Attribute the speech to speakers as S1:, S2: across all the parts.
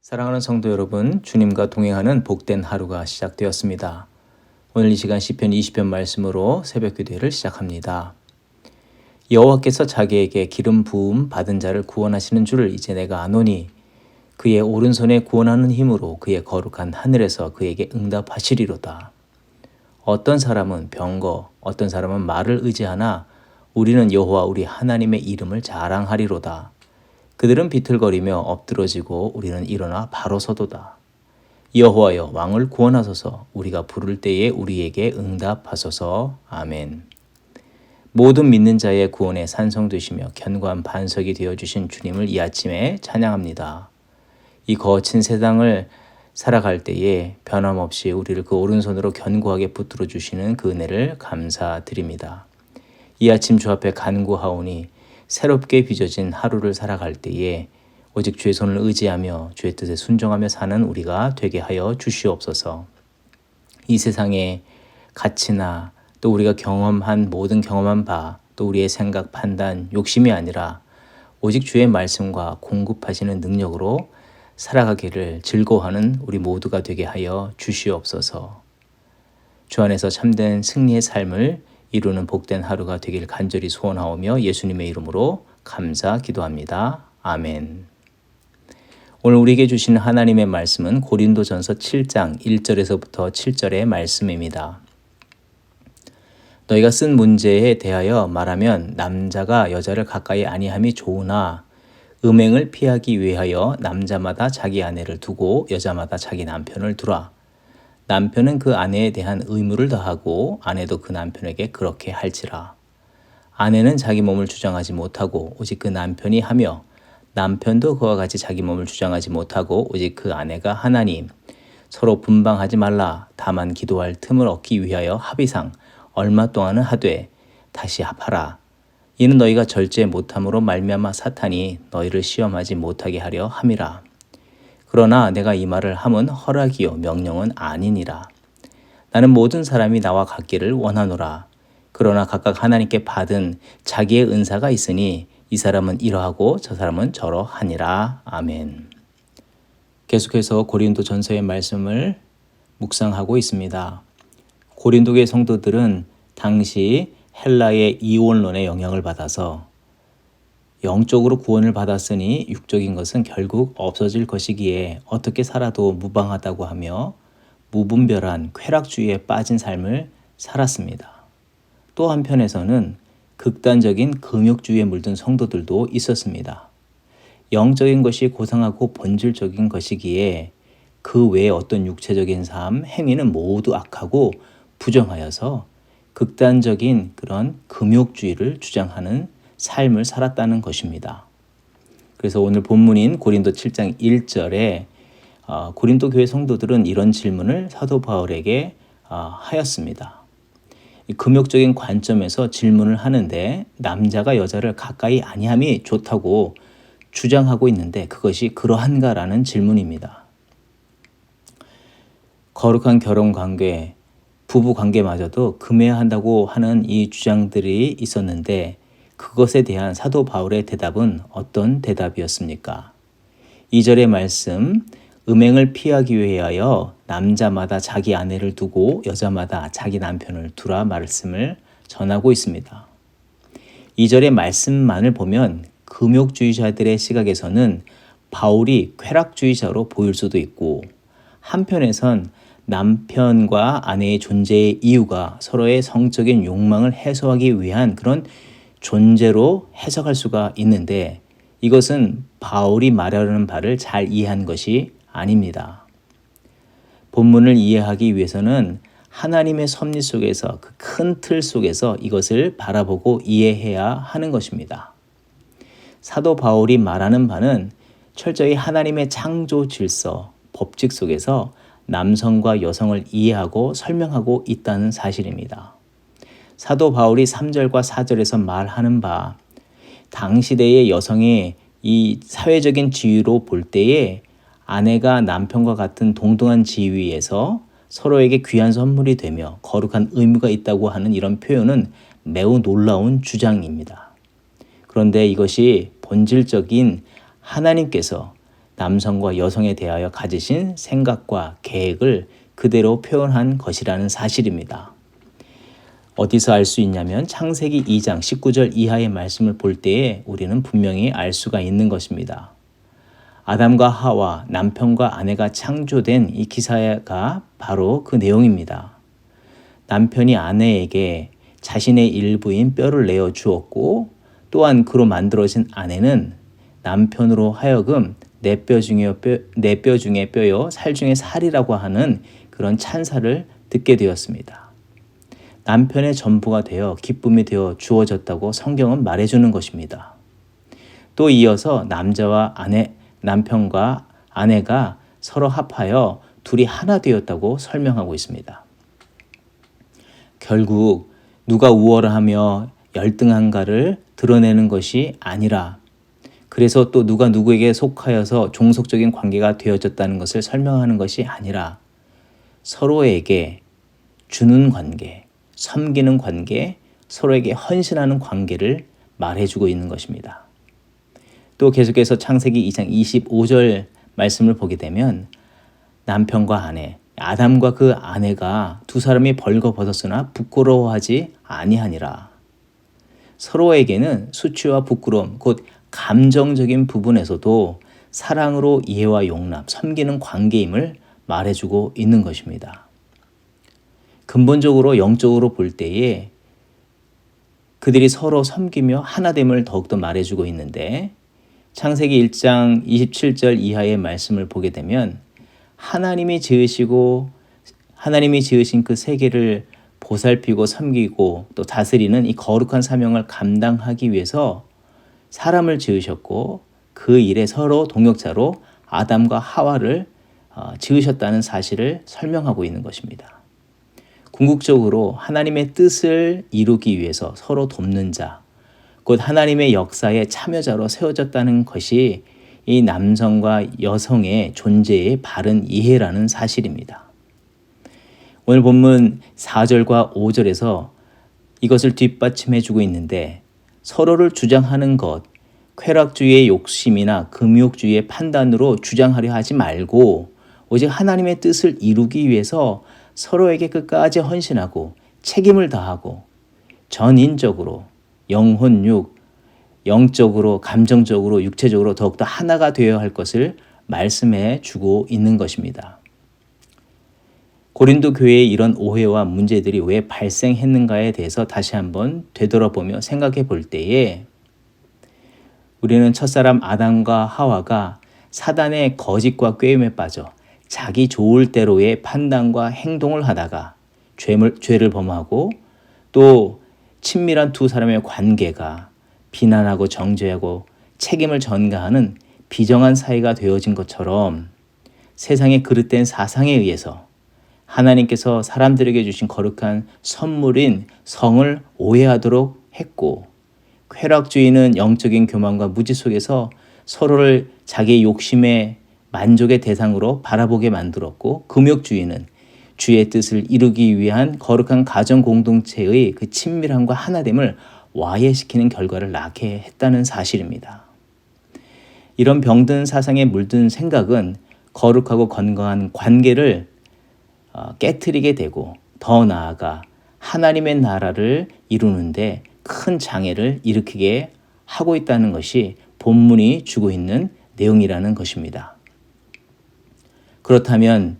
S1: 사랑하는 성도 여러분, 주님과 동행하는 복된 하루가 시작되었습니다. 오늘 이 시간 시편 20편 말씀으로 새벽 기도회를 시작합니다. 여호와께서 자기에게 기름 부음 받은 자를 구원하시는 줄을 이제 내가 아노니 그의 오른손에 구원하는 힘으로 그의 거룩한 하늘에서 그에게 응답하시리로다. 어떤 사람은 병거, 어떤 사람은 말을 의지하나 우리는 여호와 우리 하나님의 이름을 자랑하리로다. 그들은 비틀거리며 엎드러지고 우리는 일어나 바로 서도다. 여호와여 왕을 구원하소서. 우리가 부를 때에 우리에게 응답하소서. 아멘. 모든 믿는 자의 구원의 산성 되시며 견고한 반석이 되어주신 주님을 이 아침에 찬양합니다. 이 거친 세상을 살아갈 때에 변함없이 우리를 그 오른손으로 견고하게 붙들어 주시는 그 은혜를 감사드립니다. 이 아침 주 앞에 간구하오니 새롭게 빚어진 하루를 살아갈 때에 오직 주의 손을 의지하며 주의 뜻에 순종하며 사는 우리가 되게 하여 주시옵소서. 이 세상의 가치나 또 우리가 모든 경험한 바, 또 우리의 생각, 판단, 욕심이 아니라 오직 주의 말씀과 공급하시는 능력으로 살아가기를 즐거워하는 우리 모두가 되게 하여 주시옵소서. 주 안에서 참된 승리의 삶을 이루는 복된 하루가 되길 간절히 소원하오며 예수님의 이름으로 감사 기도합니다. 아멘. 오늘 우리에게 주신 하나님의 말씀은 고린도전서 7장 1절에서부터 7절의 말씀입니다. 너희가 쓴 문제에 대하여 말하면 남자가 여자를 가까이 아니함이 좋으나 음행을 피하기 위하여 남자마다 자기 아내를 두고 여자마다 자기 남편을 두라. 남편은 그 아내에 대한 의무를 다하고 아내도 그 남편에게 그렇게 할지라. 아내는 자기 몸을 주장하지 못하고 오직 그 남편이 하며 남편도 그와 같이 자기 몸을 주장하지 못하고 오직 그 아내가 하나니 서로 분방하지 말라. 다만 기도할 틈을 얻기 위하여 합의상 얼마 동안은 하되 다시 합하라. 이는 너희가 절제 못함으로 말미암아 사탄이 너희를 시험하지 못하게 하려 함이라. 그러나 내가 이 말을 함은 허락이요 명령은 아니니라. 나는 모든 사람이 나와 같기를 원하노라. 그러나 각각 하나님께 받은 자기의 은사가 있으니 이 사람은 이러하고 저 사람은 저러하니라. 아멘. 계속해서 고린도전서의 말씀을 묵상하고 있습니다. 고린도의 성도들은 당시 헬라의 이원론의 영향을 받아서 영적으로 구원을 받았으니 육적인 것은 결국 없어질 것이기에 어떻게 살아도 무방하다고 하며 무분별한 쾌락주의에 빠진 삶을 살았습니다. 또 한편에서는 극단적인 금욕주의에 물든 성도들도 있었습니다. 영적인 것이 고상하고 본질적인 것이기에 그 외에 어떤 육체적인 삶, 행위는 모두 악하고 부정하여서 극단적인 그런 금욕주의를 주장하는 삶을 살았다는 것입니다. 그래서 오늘 본문인 고린도 7장 1절에 고린도 교회 성도들은 이런 질문을 사도 바울에게 하였습니다. 금욕적인 관점에서 질문을 하는데 남자가 여자를 가까이 아니함이 좋다고 주장하고 있는데 그것이 그러한가라는 질문입니다. 거룩한 결혼관계, 부부관계마저도 금해야 한다고 하는 이 주장들이 있었는데 그것에 대한 사도 바울의 대답은 어떤 대답이었습니까? 2절의 말씀, 음행을 피하기 위하여 남자마다 자기 아내를 두고 여자마다 자기 남편을 두라 말씀을 전하고 있습니다. 2절의 말씀만을 보면 금욕주의자들의 시각에서는 바울이 쾌락주의자로 보일 수도 있고 한편에선 남편과 아내의 존재의 이유가 서로의 성적인 욕망을 해소하기 위한 그런 존재로 해석할 수가 있는데 이것은 바울이 말하려는 바를 잘 이해한 것이 아닙니다. 본문을 이해하기 위해서는 하나님의 섭리 속에서 그 큰 틀 속에서 이것을 바라보고 이해해야 하는 것입니다. 사도 바울이 말하는 바는 철저히 하나님의 창조 질서, 법칙 속에서 남성과 여성을 이해하고 설명하고 있다는 사실입니다. 사도 바울이 3절과 4절에서 말하는 바 당시대의 여성의 이 사회적인 지위로 볼 때에 아내가 남편과 같은 동등한 지위에서 서로에게 귀한 선물이 되며 거룩한 의무가 있다고 하는 이런 표현은 매우 놀라운 주장입니다. 그런데 이것이 본질적인 하나님께서 남성과 여성에 대하여 가지신 생각과 계획을 그대로 표현한 것이라는 사실입니다. 어디서 알 수 있냐면 창세기 2장 19절 이하의 말씀을 볼 때에 우리는 분명히 알 수가 있는 것입니다. 아담과 하와, 남편과 아내가 창조된 이 기사가 바로 그 내용입니다. 남편이 아내에게 자신의 일부인 뼈를 내어 주었고, 또한 그로 만들어진 아내는 남편으로 하여금 내 뼈 중에 뼈요 살 중에 살이라고 하는 그런 찬사를 듣게 되었습니다. 남편의 전부가 되어 기쁨이 되어 주어졌다고 성경은 말해주는 것입니다. 또 이어서 남편과 아내가 서로 합하여 둘이 하나 되었다고 설명하고 있습니다. 결국 누가 우월하며 열등한가를 드러내는 것이 아니라, 그래서 또 누가 누구에게 속하여서 종속적인 관계가 되어졌다는 것을 설명하는 것이 아니라 서로에게 주는 관계, 섬기는 관계, 서로에게 헌신하는 관계를 말해주고 있는 것입니다. 또 계속해서 창세기 2장 25절 말씀을 보게 되면 남편과 아내, 아담과 그 아내가 두 사람이 벌거벗었으나 부끄러워하지 아니하니라. 서로에게는 수치와 부끄러움, 곧 감정적인 부분에서도 사랑으로 이해와 용납, 섬기는 관계임을 말해주고 있는 것입니다. 근본적으로 영적으로 볼 때에 그들이 서로 섬기며 하나됨을 더욱더 말해주고 있는데, 창세기 1장 27절 이하의 말씀을 보게 되면 하나님이 지으신 그 세계를 보살피고 섬기고 또 다스리는 이 거룩한 사명을 감당하기 위해서 사람을 지으셨고, 그 일에 서로 동역자로 아담과 하와를 지으셨다는 사실을 설명하고 있는 것입니다. 궁극적으로 하나님의 뜻을 이루기 위해서 서로 돕는 자, 곧 하나님의 역사의 참여자로 세워졌다는 것이 이 남성과 여성의 존재의 바른 이해라는 사실입니다. 오늘 본문 4절과 5절에서 이것을 뒷받침해주고 있는데, 서로를 주장하는 것, 쾌락주의의 욕심이나 금욕주의의 판단으로 주장하려 하지 말고 오직 하나님의 뜻을 이루기 위해서 서로에게 끝까지 헌신하고 책임을 다하고 전인적으로 영적으로, 감정적으로, 육체적으로 더욱더 하나가 되어야 할 것을 말씀해 주고 있는 것입니다. 고린도 교회의 이런 오해와 문제들이 왜 발생했는가에 대해서 다시 한번 되돌아보며 생각해 볼 때에 우리는 첫사람 아담과 하와가 사단의 거짓과 꾀임에 빠져 자기 좋을 대로의 판단과 행동을 하다가 죄를 범하고, 또 친밀한 두 사람의 관계가 비난하고 정죄하고 책임을 전가하는 비정한 사이가 되어진 것처럼 세상의 그릇된 사상에 의해서 하나님께서 사람들에게 주신 거룩한 선물인 성을 오해하도록 했고, 쾌락주의는 영적인 교만과 무지 속에서 서로를 자기의 욕심의 만족의 대상으로 바라보게 만들었고, 금욕주의는 주의 뜻을 이루기 위한 거룩한 가정 공동체의 그 친밀함과 하나됨을 와해시키는 결과를 낳게 했다는 사실입니다. 이런 병든 사상에 물든 생각은 거룩하고 건강한 관계를 깨트리게 되고, 더 나아가 하나님의 나라를 이루는데 큰 장애를 일으키게 하고 있다는 것이 본문이 주고 있는 내용이라는 것입니다. 그렇다면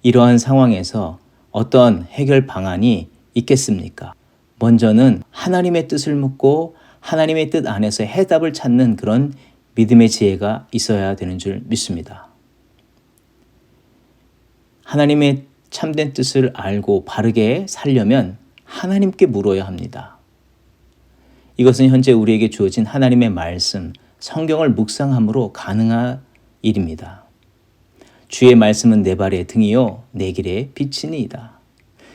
S1: 이러한 상황에서 어떤 해결 방안이 있겠습니까? 먼저는 하나님의 뜻을 묻고 하나님의 뜻 안에서 해답을 찾는 그런 믿음의 지혜가 있어야 되는 줄 믿습니다. 하나님의 참된 뜻을 알고 바르게 살려면 하나님께 물어야 합니다. 이것은 현재 우리에게 주어진 하나님의 말씀, 성경을 묵상함으로 가능한 일입니다. 주의 말씀은 내 발의 등이요 내 길의 빛이니이다.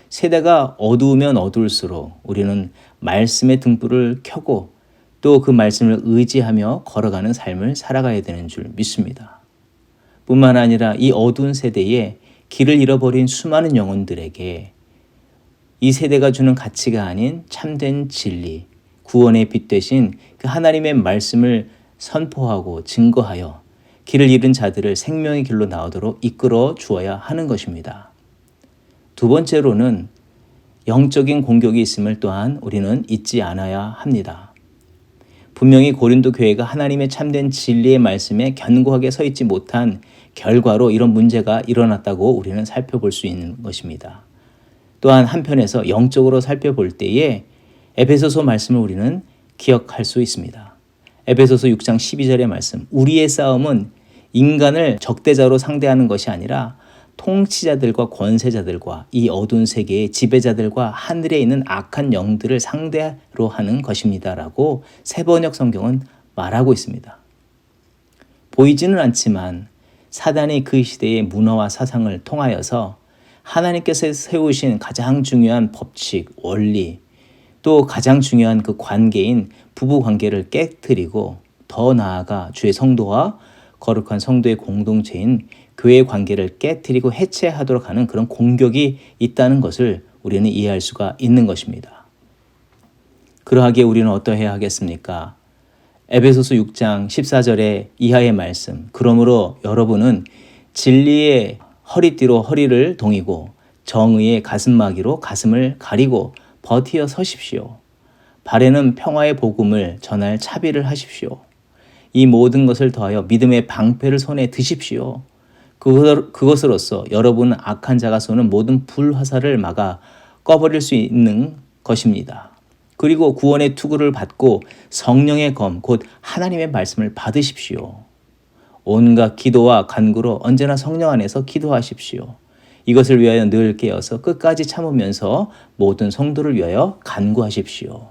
S1: 세대가 어두우면 어두울수록 우리는 말씀의 등불을 켜고 또 그 말씀을 의지하며 걸어가는 삶을 살아가야 되는 줄 믿습니다. 뿐만 아니라 이 어두운 세대에 길을 잃어버린 수많은 영혼들에게 이 세대가 주는 가치가 아닌 참된 진리, 구원의 빛 되신 그 하나님의 말씀을 선포하고 증거하여 길을 잃은 자들을 생명의 길로 나오도록 이끌어 주어야 하는 것입니다. 두 번째로는 영적인 공격이 있음을 또한 우리는 잊지 않아야 합니다. 분명히 고린도 교회가 하나님의 참된 진리의 말씀에 견고하게 서 있지 못한 결과로 이런 문제가 일어났다고 우리는 살펴볼 수 있는 것입니다. 또한 한편에서 영적으로 살펴볼 때에 에베소서 말씀을 우리는 기억할 수 있습니다. 에베소서 6장 12절의 말씀, 우리의 싸움은 인간을 적대자로 상대하는 것이 아니라 통치자들과 권세자들과 이 어두운 세계의 지배자들과 하늘에 있는 악한 영들을 상대로 하는 것입니다라고 새번역 성경은 말하고 있습니다. 보이지는 않지만 사단이 그 시대의 문화와 사상을 통하여서 하나님께서 세우신 가장 중요한 법칙, 원리, 또 가장 중요한 그 관계인 부부 관계를 깨뜨리고 더 나아가 주의 성도와 거룩한 성도의 공동체인 교회의 관계를 깨뜨리고 해체하도록 하는 그런 공격이 있다는 것을 우리는 이해할 수가 있는 것입니다. 그러하기에 우리는 어떠해야 하겠습니까? 에베소서 6장 14절의 이하의 말씀, 그러므로 여러분은 진리의 허리띠로 허리를 동이고 정의의 가슴막이로 가슴을 가리고 버티어 서십시오. 발에는 평화의 복음을 전할 차비를 하십시오. 이 모든 것을 더하여 믿음의 방패를 손에 드십시오. 그것으로써 여러분은 악한 자가 쏘는 모든 불화살을 막아 꺼버릴 수 있는 것입니다. 그리고 구원의 투구를 받고 성령의 검, 곧 하나님의 말씀을 받으십시오. 온갖 기도와 간구로 언제나 성령 안에서 기도하십시오. 이것을 위하여 늘 깨어서 끝까지 참으면서 모든 성도를 위하여 간구하십시오.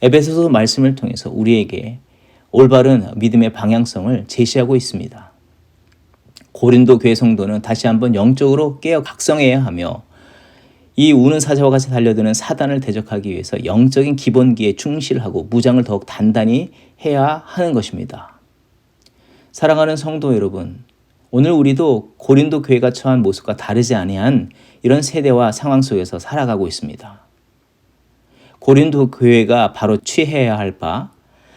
S1: 에베소서 말씀을 통해서 우리에게 올바른 믿음의 방향성을 제시하고 있습니다. 고린도 교회 성도는 다시 한번 영적으로 깨어 각성해야 하며 이 우는 사자와 같이 달려드는 사단을 대적하기 위해서 영적인 기본기에 충실하고 무장을 더욱 단단히 해야 하는 것입니다. 사랑하는 성도 여러분, 오늘 우리도 고린도 교회가 처한 모습과 다르지 아니한 이런 세대와 상황 속에서 살아가고 있습니다. 고린도 교회가 바로 취해야 할 바,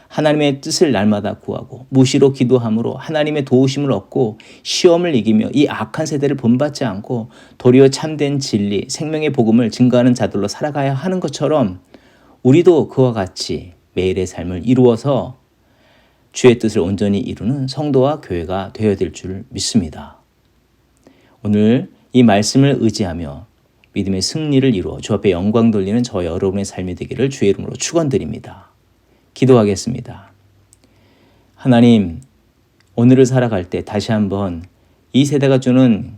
S1: 하나님의 뜻을 날마다 구하고 무시로 기도함으로 하나님의 도우심을 얻고 시험을 이기며 이 악한 세대를 본받지 않고 도리어 참된 진리, 생명의 복음을 증거하는 자들로 살아가야 하는 것처럼 우리도 그와 같이 매일의 삶을 이루어서 주의 뜻을 온전히 이루는 성도와 교회가 되어야 될 줄 믿습니다. 오늘 이 말씀을 의지하며 믿음의 승리를 이루어 주 앞에 영광 돌리는 저와 여러분의 삶이 되기를 주의 이름으로 축원드립니다. 기도하겠습니다. 하나님, 오늘을 살아갈 때 다시 한번 이 세대가 주는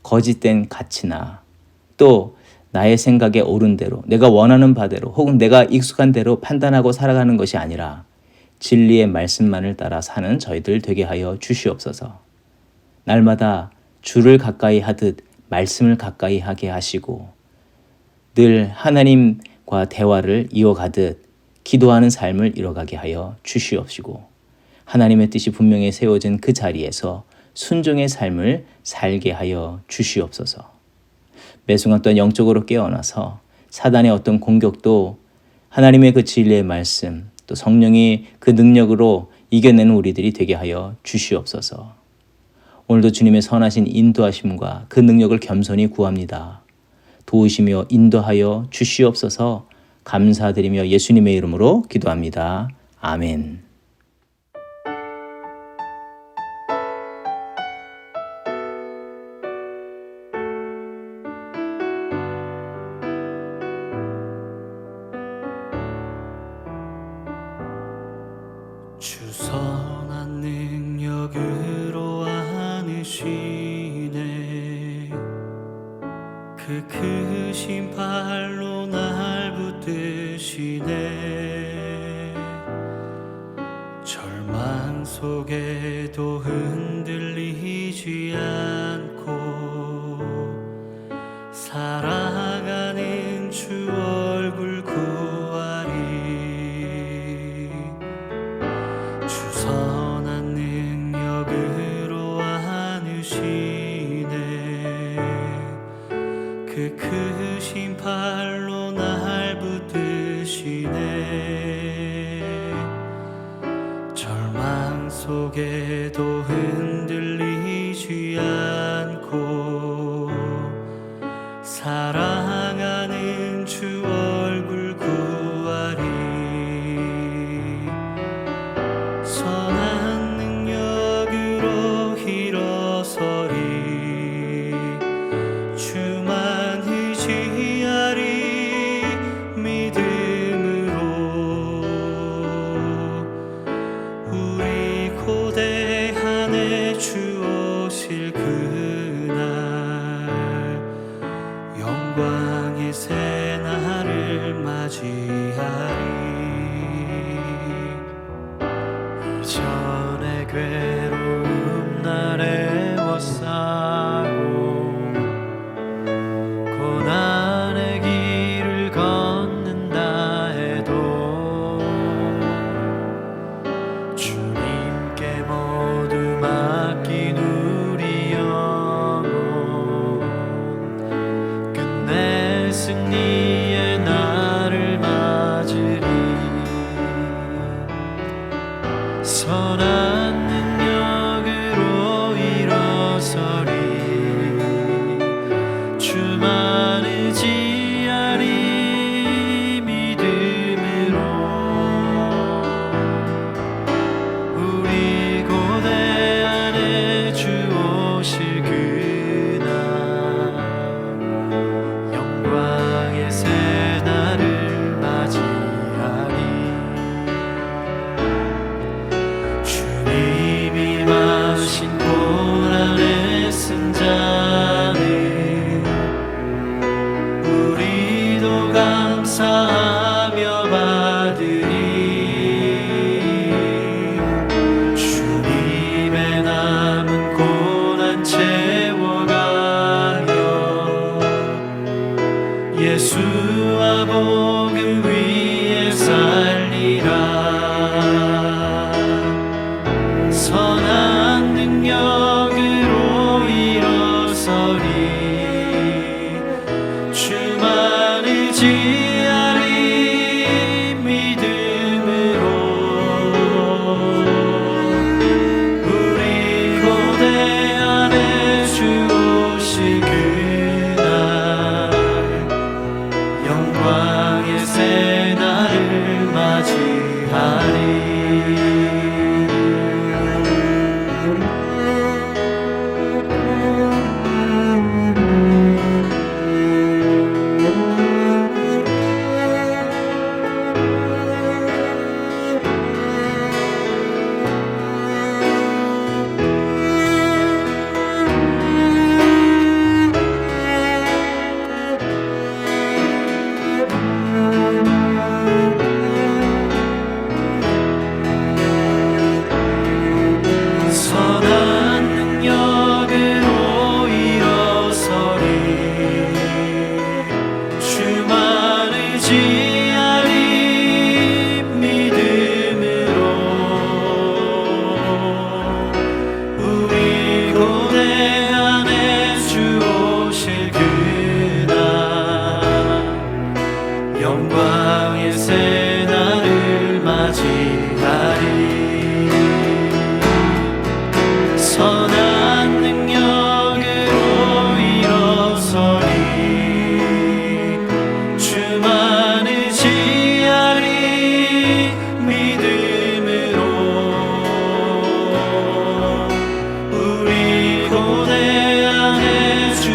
S1: 거짓된 가치나 또 나의 생각에 옳은 대로, 내가 원하는 바대로 혹은 내가 익숙한 대로 판단하고 살아가는 것이 아니라 진리의 말씀만을 따라 사는 저희들 되게 하여 주시옵소서. 날마다 주를 가까이 하듯 말씀을 가까이 하게 하시고 늘 하나님과 대화를 이어가듯 기도하는 삶을 이뤄가게 하여 주시옵시고 하나님의 뜻이 분명히 세워진 그 자리에서 순종의 삶을 살게 하여 주시옵소서. 매 순간 또한 영적으로 깨어나서 사단의 어떤 공격도 하나님의 그 진리의 말씀 또 성령이 그 능력으로 이겨내는 우리들이 되게 하여 주시옵소서. 오늘도 주님의 선하신 인도하심과 그 능력을 겸손히 구합니다. 도우시며 인도하여 주시옵소서. 감사드리며 예수님의 이름으로 기도합니다. 아멘.
S2: 주 선한 능력으로 안으시네 그 크신 발로 날 붙드시네 절망 속에도 흔들리지 않고 사랑하는 주 얼굴 구하리 주 선한 능력으로 안으시네 그 크신 팔로 날 붙드시네 절망 속에도 흔들리지 그날 영광의 새날을 맞이하리. 이전의 괴로움 날에 워싸고 고난의 길을 걷는다 해도 주님께 모두 맡긴 우리 영혼 끝내 승리의 날을 맞으리. 선한 능력으로 일어서리. 주만 의지하리. 믿음으로 우리 고대 안에 주 오실 그날 영광의 새날을 맞이하리. 주님이 마신 고난의 승자는 우리도 감사하며 받으리. 주님의 남은 고난 채워가며 예수와 복음 위에 살리라. 선한 능력으로 일어서리. 주만 의지하리. 믿음으로 우리 고대 안에 주 오실 그날 영광의 새날을 맞이하리. 선한 능력으로 일어서리. 주만 의지하리. 믿음으로 우리 고대 안에 주 오실 그날 영광의 새날을 맞이하리. 선한 능력으로 일어서리. 주만 의지하리. 믿음으로 우리 고대 안에 주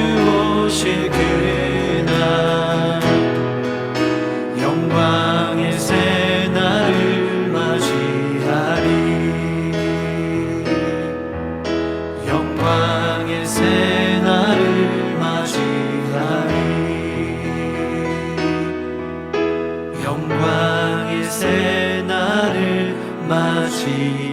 S2: 오실 그날 영광의 새날을 맞이하리. 영광의 새날을 맞이하리. 영광의 새날을 맞이하리.